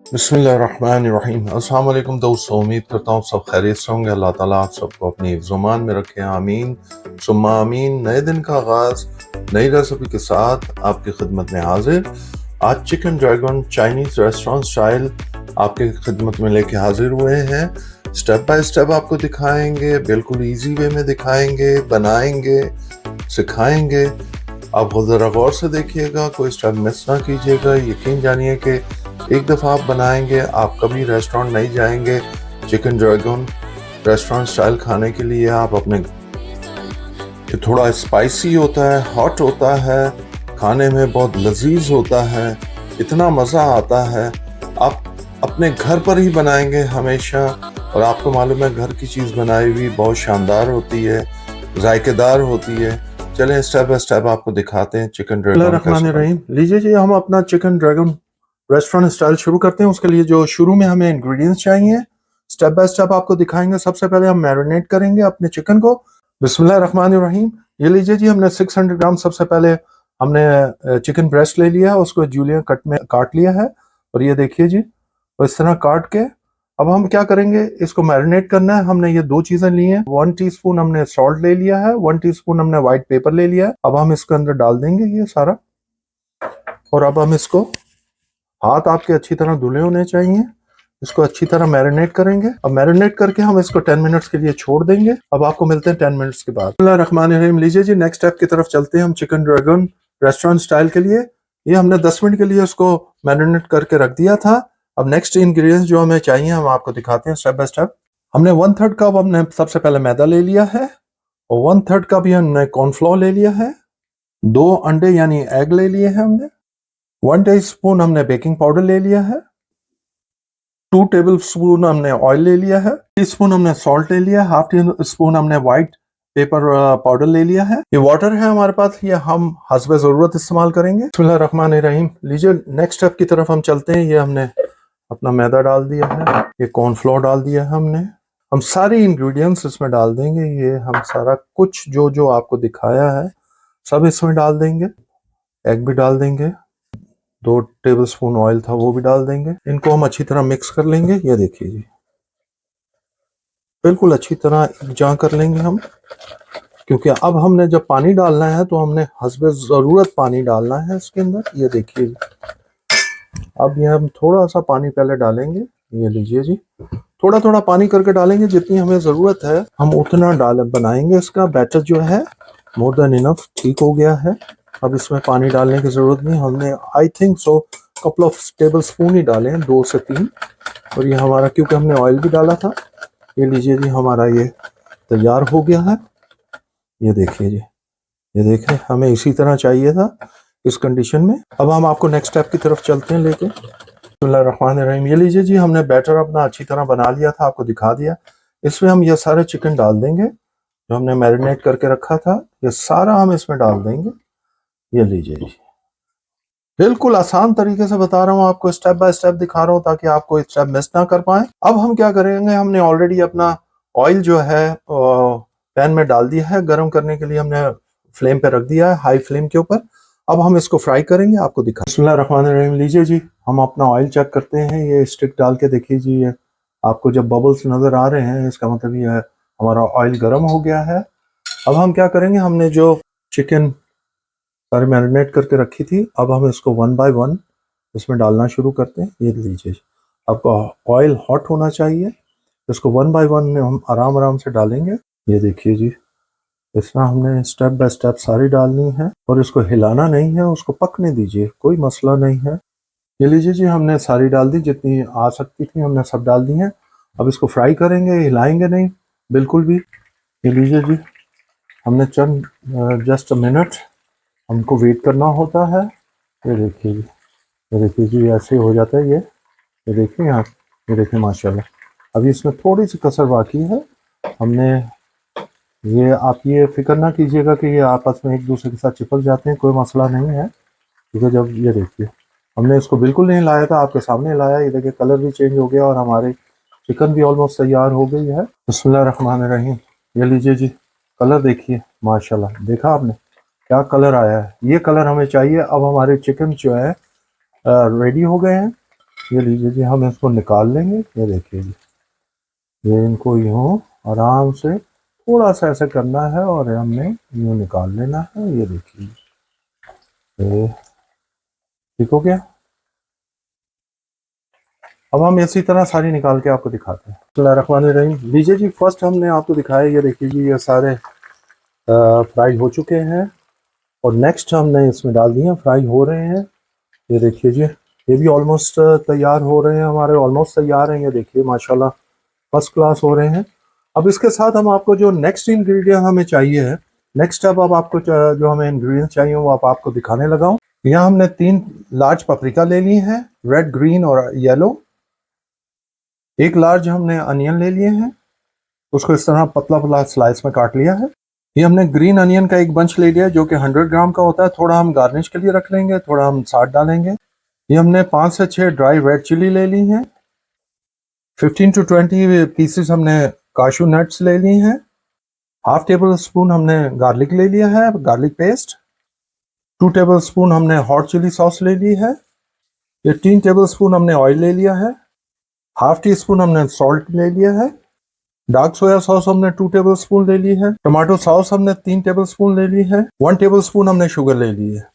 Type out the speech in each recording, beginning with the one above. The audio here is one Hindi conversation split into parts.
बिस्मिल्लाहिर्रहमानिर्रहीम। अस्सलाम वालेकुम दोस्तों, उम्मीद करता हूँ सब खैरियत से होंगे। अल्लाह ताला आप सबको अपनी हिफ्ज़-ओ-मान में रखे, आमीन सुम्मा आमीन। नए दिन का आगाज़ नई रेसिपी के साथ आपकी खिदमत में हाजिर। आज chicken dragon Chinese restaurant style आपकी खिदमत में लेके हाजिर हुए हैं। स्टेप बाय स्टेप आपको दिखाएंगे, बिल्कुल ईजी वे में दिखाएंगे, बनाएंगे, सिखाएंगे। आप ज़रा गौर से देखिएगा, कोई स्टेप मिस ना कीजिएगा। यकीन जानिए कि एक दफ़ा आप बनाएंगे, आप कभी रेस्टोरेंट नहीं जाएंगे। चिकन ड्रैगन रेस्टोरेंट स्टाइल खाने के लिए आप अपने थोड़ा स्पाइसी होता है, हॉट होता है, खाने में बहुत लजीज होता है, इतना मज़ा आता है। आप अपने घर पर ही बनाएंगे हमेशा, और आपको मालूम है घर की चीज़ बनाई हुई बहुत शानदार होती है, जायकेदार होती है। चलें स्टेप बाय स्टेप आपको दिखाते हैं चिकन ड्रैगन कैसे बनता है। लीजिए जी, हम अपना चिकन ड्रैगन रेस्टोरेंट स्टाइल शुरू करते हैं। उसके लिए जो शुरू में हमें इंग्रेडिएंट्स चाहिए, स्टेप बाय स्टेप आपको दिखाएंगे। सबसे पहले हम मैरिनेट करेंगे अपने चिकन को। बिस्मिल्लाहिर्रहमानिर्रहीम। ये लीजिए जी, हमने 600 ग्राम सबसे पहले हमने चिकन ब्रेस्ट ले लिया है, उसको जूलियन कट में काट लिया है। और ये देखिए जी, और इस तरह काट के अब हम क्या करेंगे, इसको मैरिनेट करना है। हमने ये दो चीजें ली हैं। 1 टीस्पून हमने सॉल्ट ले लिया है, 1 टीस्पून हमने व्हाइट पेपर ले लिया है। अब हम इसके अंदर डाल देंगे ये सारा, और अब हम इसको, हाथ आपके अच्छी तरह धुले होने चाहिए, इसको अच्छी तरह मैरिनेट करेंगे। अब मैरिनेट करके हम इसको 10 मिनट्स के लिए छोड़ देंगे। अब आपको मिलते हैं 10 मिनट्स के बाद। बिस्मिल्लाहिर्रहमानिर्रहीम। लीजिए जी, नेक्स्ट स्टेप की तरफ चलते हैं हम चिकन ड्रैगन रेस्टोरेंट स्टाइल के लिए। ये हमने 10 मिनट के लिए उसको मैरिनेट करके रख दिया था। अब नेक्स्ट इंग्रेडिएंट्स जो हमें चाहिए हम आपको दिखाते हैं स्टेप बाय स्टेप। हमने 1/3 कप हमने सबसे पहले मैदा ले लिया है, और 1/3 कप ही हमने कॉर्नफ्लोर ले लिया है। 2 अंडे यानी एग ले लिए हैं हमने। 1 टीस्पून हमने बेकिंग पाउडर ले लिया है। 2 टेबल स्पून हमने ऑयल ले लिया है। टीस्पून हमने सॉल्ट ले लिया है। हाफ टी स्पून हमने व्हाइट पेपर पाउडर ले लिया है। ये वाटर है हमारे पास, ये हम हस्बे ज़रूरत इस्तेमाल करेंगे। बिस्मिल्लाहिर्रहमानिर्रहीम। लीजिए नेक्स्ट स्टेप की तरफ हम चलते हैं। ये हमने अपना मैदा डाल दिया है, ये कॉर्नफ्लोर डाल दिया है हमने। हम सारी इंग्रेडिएंट्स इसमें डाल देंगे। ये हम सारा कुछ जो जो आपको दिखाया है सब इसमें डाल देंगे। एग भी डाल देंगे, 2 टेबल स्पून ऑयल था वो भी डाल देंगे। इनको हम अच्छी तरह मिक्स कर लेंगे। ये देखिए जी, बिल्कुल अच्छी तरह एकजा कर लेंगे हम, क्योंकि अब हमने जब पानी डालना है तो हमने हस्बे ज़रूरत पानी डालना है इसके अंदर। ये देखिए, अब ये हम थोड़ा सा पानी पहले डालेंगे। ये लीजिए जी, थोड़ा थोड़ा पानी करके डालेंगे, जितनी हमें ज़रूरत है हम उतना डाल बनाएंगे। इसका बैटर जो है मोर देन इनफ ठीक हो गया है। अब इसमें पानी डालने की ज़रूरत नहीं। हमने I think so couple of tablespoon ही डाले हैं, 2 से 3। और ये हमारा, क्योंकि हमने ऑयल भी डाला था। ये लीजिए जी, हमारा ये तैयार हो गया है। ये देखिए जी, ये देखें, हमें इसी तरह चाहिए था इस कंडीशन में। अब हम आपको नेक्स्ट स्टेप की तरफ चलते हैं लेके। बिस्मिल्लाहिर्रहमानिर्रहीम। ये लीजिए जी, हमने बैटर अपना अच्छी तरह बना लिया था, आपको दिखा दिया। इसमें हम ये सारे चिकन डाल देंगे जो हमने मैरिनेट करके रखा था। ये सारा हम इसमें डाल देंगे। ये लीजिए जी, बिल्कुल आसान तरीके से बता रहा हूँ आपको, स्टेप बाय स्टेप दिखा रहा हूँ ताकि आपको स्टेप मिस ना कर पाए। अब हम क्या करेंगे, हमने ऑलरेडी अपना ऑयल जो है पैन में डाल दिया है। गर्म करने के लिए हमने फ्लेम पे रख दिया है, हाई फ्लेम के ऊपर। अब हम इसको फ्राई करेंगे, आपको दिखा। बिस्मिल्लाहिर्रहमानिर्रहीम। लीजिए जी, हम अपना ऑयल चेक करते हैं। ये स्टिक डाल के देखिए जी, ये आपको जब बबल्स नज़र आ रहे हैं इसका मतलब ये है हमारा ऑयल गर्म हो गया है। अब हम क्या करेंगे, हमने जो चिकन सारे मैरिनेट करके रखी थी, अब हम इसको 1 बाय 1 इसमें डालना शुरू करते हैं। ये लीजिए, आपका ऑयल हॉट होना चाहिए। इसको 1 बाय 1 में हम आराम आराम से डालेंगे। ये देखिए जी, इस तरह हमने स्टेप बाय स्टेप सारी डालनी है, और इसको हिलाना नहीं है, उसको पकने दीजिए, कोई मसला नहीं है। ये लीजिए जी, हमने सारी डाल दी, जितनी आ सकती थी हमने सब डाल दी हैं। अब इसको फ्राई करेंगे, हिलाएंगे नहीं बिल्कुल भी। ये लीजिए जी, हमने चंद जस्ट अ मिनट हमको वेट करना होता है। ये देखिए जी, ये देखिए जी, ऐसे हो जाता है ये देखिए यहाँ, ये देखिए माशाल्लाह। अभी इसमें थोड़ी सी कसर बाकी है। हमने ये, आप ये फिक्र ना कीजिएगा कि ये आपस में एक दूसरे के साथ चिपक जाते हैं, कोई मसला नहीं है। क्योंकि जब ये देखिए, हमने इसको बिल्कुल नहीं लाया था, आपके सामने लाया। ये देखिए कलर भी चेंज हो गया, और हमारे चिकन भी ऑलमोस्ट तैयार हो गई है। बिस्मिल्लाहिर्रहमानिर्रहीम। ये लीजिए जी, कलर देखिए माशाल्लाह, देखा आपने क्या कलर आया है। ये कलर हमें चाहिए। अब हमारे चिकन जो है रेडी हो गए हैं। ये लीजिए जी, हम इसको निकाल लेंगे। ये देखिए जी, ये इनको यूँ आराम से थोड़ा सा ऐसे करना है और हमने यूँ निकाल लेना है। ये देखिए ये ठीक हो गया। अब हम इसी तरह सारी निकाल के आपको दिखाते हैं। बिस्मिल्लाहिर्रहमानिर्रहीम। लीजिए जी, फर्स्ट हमने आपको दिखाया, ये देखिए जी, ये सारे फ्राई हो चुके हैं और नेक्स्ट हमने इसमें डाल दिए, फ्राई हो रहे हैं। ये देखिए जी, ये भी ऑलमोस्ट तैयार हो रहे हैं हमारे, ऑलमोस्ट तैयार हैं। ये देखिए माशाल्लाह फर्स्ट क्लास हो रहे हैं। अब इसके साथ हम आपको जो नेक्स्ट इंग्रेडिएंट हमें चाहिए है, नेक्स्ट अब आपको जो हमें इंग्रेडिएंट चाहिए वो आपको दिखाने लगा हूँ। यहाँ हमने 3 लार्ज पपरिका ले ली हैं, रेड, ग्रीन और येलो। 1 लार्ज हमने अनियन ले लिए हैं, उसको इस तरह पतला पतला स्लाइस में काट लिया है। ये हमने ग्रीन अनियन का एक बंच ले लिया जो कि 100 ग्राम का होता है। थोड़ा हम गार्निश के लिए रख लेंगे, थोड़ा हम साथ डालेंगे। ये हमने 5 से 6 ड्राई रेड चिली ले ली हैं। 15 to 20 पीसेस हमने काशू नट्स ले ली हैं। हाफ टेबल स्पून हमने गार्लिक ले लिया है, गार्लिक पेस्ट। 2 टेबल स्पून हमने हॉट चिली सॉस ले ली है। ये 3 टेबल स्पून हमने ऑयल ले लिया है। हाफ टी स्पून हमने सॉल्ट ले लिया है। डार्क सोया सॉस हमने 2 टेबल स्पून ले ली है। टमाटो सॉस हमने 3 टेबल स्पून ले ली है। 1 टेबल स्पून हमने शुगर ले ली है।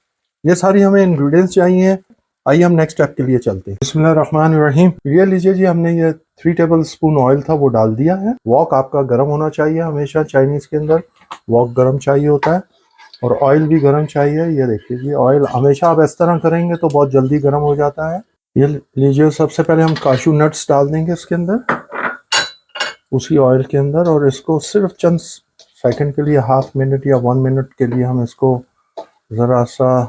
ये सारी हमें इंग्रेडिएंट्स चाहिए। आइए हम नेक्स्ट स्टेप के लिए चलते हैं। बिस्मिल्लाहिर्रहमानिर्रहीम। ये लीजिए जी, हमने ये 3 टेबल स्पून ऑयल था वो डाल दिया है। वॉक आपका गर्म होना चाहिए, हमेशा चाइनीज के अंदर वॉक गर्म चाहिए होता है और ऑयल भी गर्म चाहिए। ये देखिए जी, ऑयल हमेशा आप इस तरह करेंगे तो बहुत जल्दी गर्म हो जाता है। ये लीजिए, सबसे पहले हम काशू नट्स डाल देंगे इसके अंदर, उसी ऑयल के अंदर, और इसको सिर्फ चंद सेकंड के लिए, हाफ मिनट या 1 मिनट के लिए हम इसको ज़रा सा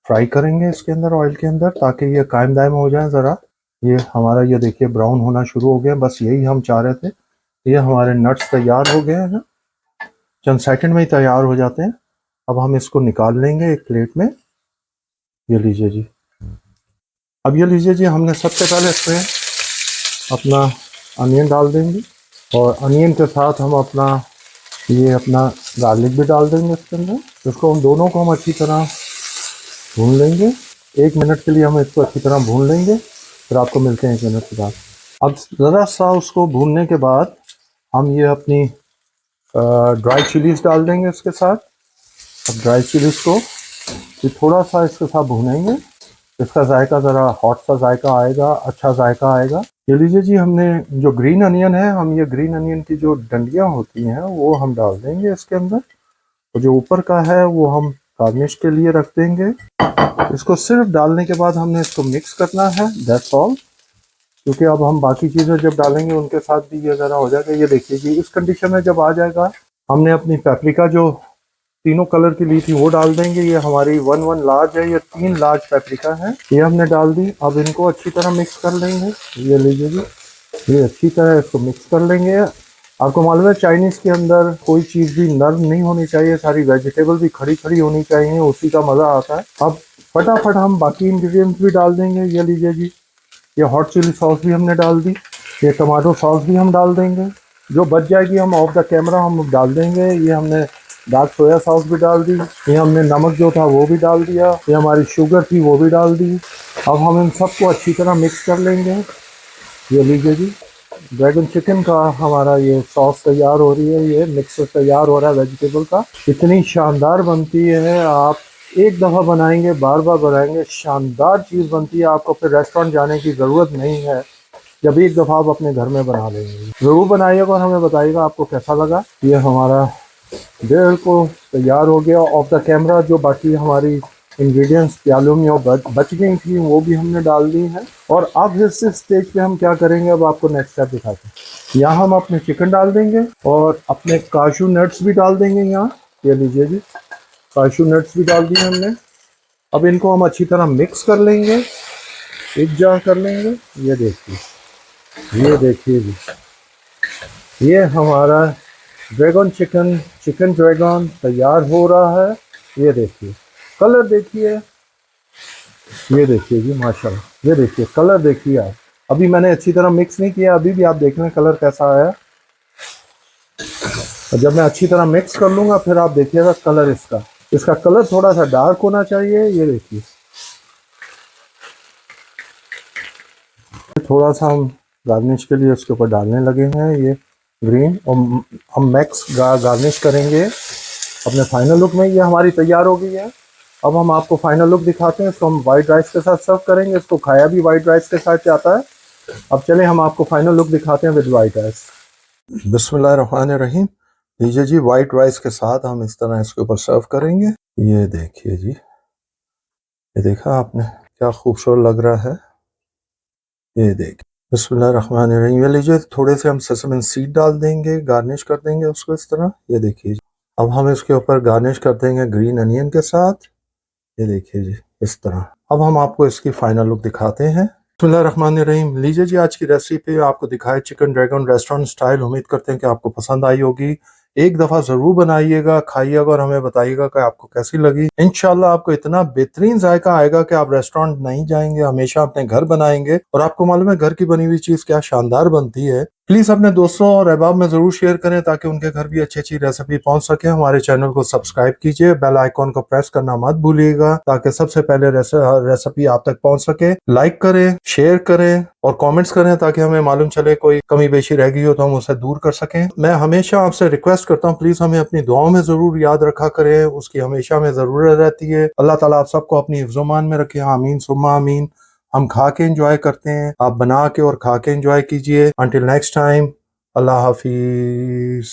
फ्राई करेंगे इसके अंदर, ऑयल के अंदर, ताकि ये कायम दायम हो जाए ज़रा। ये हमारा, ये देखिए ब्राउन होना शुरू हो गया, बस यही हम चाह रहे थे। ये हमारे नट्स तैयार हो गए हैं, चंद सेकंड में ही तैयार हो जाते हैं। अब हम इसको निकाल लेंगे एक प्लेट में। ये लीजिए जी, अब ये लीजिए जी, हमने सबसे पहले इसमें अपना अनियन डाल देंगे और अनियन के साथ हम अपना गार्लिक भी डाल देंगे इसके अंदर। इसको हम दोनों को हम अच्छी तरह भून लेंगे। 1 मिनट के लिए हम इसको अच्छी तरह भून लेंगे, फिर आपको मिलते हैं 1 मिनट के बाद। अब ज़रा सा उसको भूनने के बाद हम ये अपनी ड्राई चिलीज डाल देंगे इसके साथ। अब ड्राई चिलीज को ये थोड़ा सा इसके साथ भूनेंगे, इसका जायका ज़रा हॉट सा जायका आएगा, अच्छा जायका आएगा। ये लीजिए जी, हमने जो ग्रीन अनियन है, हम ये ग्रीन अनियन की जो डंडियाँ होती हैं वो हम डाल देंगे इसके अंदर, और जो ऊपर का है वो हम गार्निश के लिए रख देंगे। इसको सिर्फ डालने के बाद हमने इसको मिक्स करना है, दैट्स ऑल। क्योंकि अब हम बाकी चीज़ें जब डालेंगे उनके साथ भी ये ज़रा हो जाएगा। ये देखिए जी, इस कंडीशन में जब आ जाएगा, हमने अपनी पेपरिका जो तीनों कलर की ली थी वो डाल देंगे। ये हमारी 1 लार्ज है, ये 3 लार्ज पेपरिका है, ये हमने डाल दी। अब इनको अच्छी तरह मिक्स कर लेंगे। ये लीजिए जी, ये अच्छी तरह इसको मिक्स कर लेंगे। आपको मालूम है चाइनीज़ के अंदर कोई चीज़ भी नर्म नहीं होनी चाहिए, सारी वेजिटेबल भी खड़ी खड़ी होनी चाहिए, उसी का मज़ा आता है। अब फटाफट हम बाकी इंग्रेडिएंट्स भी डाल देंगे। ये लीजिए जी, ये हॉट चिली सॉस भी हमने डाल दी, ये टमाटो सॉस भी हम डाल देंगे। जो बच जाएगी हम ऑफ द कैमरा हम डाल देंगे। ये हमने डार्क सोया सॉस भी डाल दी, ये हमने नमक जो था वो भी डाल दिया, ये हमारी शुगर थी वो भी डाल दी। अब हम इन सबको अच्छी तरह मिक्स कर लेंगे। ये लीजिए जी, ड्रैगन चिकन का हमारा ये सॉस तैयार हो रही है, ये मिक्सर तैयार हो रहा है वेजिटेबल का। इतनी शानदार बनती है, आप एक दफ़ा बनाएंगे बार बार बनाएंगे, शानदार चीज़ बनती है। आपको फिर रेस्टोरेंट जाने की ज़रूरत नहीं है, जब एक दफ़ा आप अपने घर में बना लेंगे। ज़रूर बनाइएगा और हमें बताइएगा आपको कैसा लगा। ये हमारा बिल्कुल तैयार हो गया। ऑफ द कैमरा जो बाकी हमारी इंग्रेडिएंट्स प्यालों में बच गई थी वो भी हमने डाल दी हैं। और अब इस स्टेज पे हम क्या करेंगे, अब आपको नेक्स्ट स्टेप दिखाते हैं। यहाँ हम अपने चिकन डाल देंगे और अपने काशू नट्स भी डाल देंगे यहाँ। ये लीजिए जी, काशू नट्स भी डाल दिए हमने। अब इनको हम अच्छी तरह मिक्स कर लेंगे, एक जार कर लेंगे। ये देखिए, ये देखिए जी, ये हमारा चिकन ड्रैगन तैयार हो रहा है। ये देखिए, कलर देखिए, ये देखिए जी माशाल्लाह, ये देखिए कलर देखिए आप। अभी मैंने अच्छी तरह मिक्स नहीं किया, अभी भी आप देख लें कलर कैसा आया। और जब मैं अच्छी तरह मिक्स कर लूँगा फिर आप देखिएगा कलर इसका कलर थोड़ा सा डार्क होना चाहिए। ये देखिए, थोड़ा सा हम गार्निश के लिए उसके ऊपर डालने लगे हैं ये ग्रीन, और हम मैक्स गार्निश करेंगे अपने फाइनल लुक में। ये हमारी तैयार हो गई है। अब हम आपको फाइनल लुक दिखाते हैं। इसको हम वाइट राइस के साथ सर्व करेंगे। इसको खाया भी वाइट राइस के साथ जाता है। अब चलें हम आपको फाइनल लुक दिखाते हैं विद वाइट राइस। बिस्मिल्लाहिर्रहमानिर्रहीम। लीजिए जी, वाइट राइस के साथ हम इस तरह इसके ऊपर सर्व करेंगे। ये देखिए जी, ये देखा आपने क्या खूबसूरत लग रहा है। ये देखिए, बिस्मिल्लाहिर्रहमानिर्रहीम। ये लीजिए, थोड़े से हम सेसमन सीड डाल देंगे, गार्निश कर देंगे उसको इस तरह। ये देखिए जी, अब हम इसके ऊपर गार्निश कर देंगे ग्रीन अनियन के साथ। ये देखिए जी, इस तरह। अब हम आपको इसकी फाइनल लुक दिखाते हैं। बिस्मिल्लाहिर्रहमानिर्रहीम। लीजिए जी, आज की रेसिपी आपको दिखाए चिकन ड्रैगन रेस्टोरेंट स्टाइल। उम्मीद करते हैं कि आपको पसंद आई होगी। एक दफ़ा ज़रूर बनाइएगा, खाइएगा और हमें बताइएगा कि आपको कैसी लगी। इंशाल्लाह आपको इतना बेहतरीन जायका आएगा कि आप रेस्टोरेंट नहीं जाएंगे, हमेशा अपने घर बनाएंगे। और आपको मालूम है घर की बनी हुई चीज़ क्या शानदार बनती है। प्लीज़ अपने दोस्तों और अहबाब में ज़रूर शेयर करें ताकि उनके घर भी अच्छी अच्छी रेसिपी पहुंच सके। हमारे चैनल को सब्सक्राइब कीजिए, बेल आइकॉन को प्रेस करना मत भूलिएगा ताकि सबसे पहले रेसिपी आप तक पहुंच सके। लाइक करें, शेयर करें और कमेंट्स करें ताकि हमें मालूम चले कोई कमी बेशी रह गई हो तो हम उसे दूर कर सकें। मैं हमेशा आपसे रिक्वेस्ट करता हूँ, प्लीज़ हमें अपनी दुआओं में ज़रूर याद रखा करें, उसकी हमेशा हमें ज़रूरत रहती है। अल्लाह ताला आप सबको अपनी हिफ्ज़-ओ-मान में रखे, आमीन सुम्मा आमीन। हम खा के एंजॉय करते हैं, आप बना के और खा के एंजॉय कीजिए। अंटिल नेक्स्ट टाइम, अल्लाह हाफिज।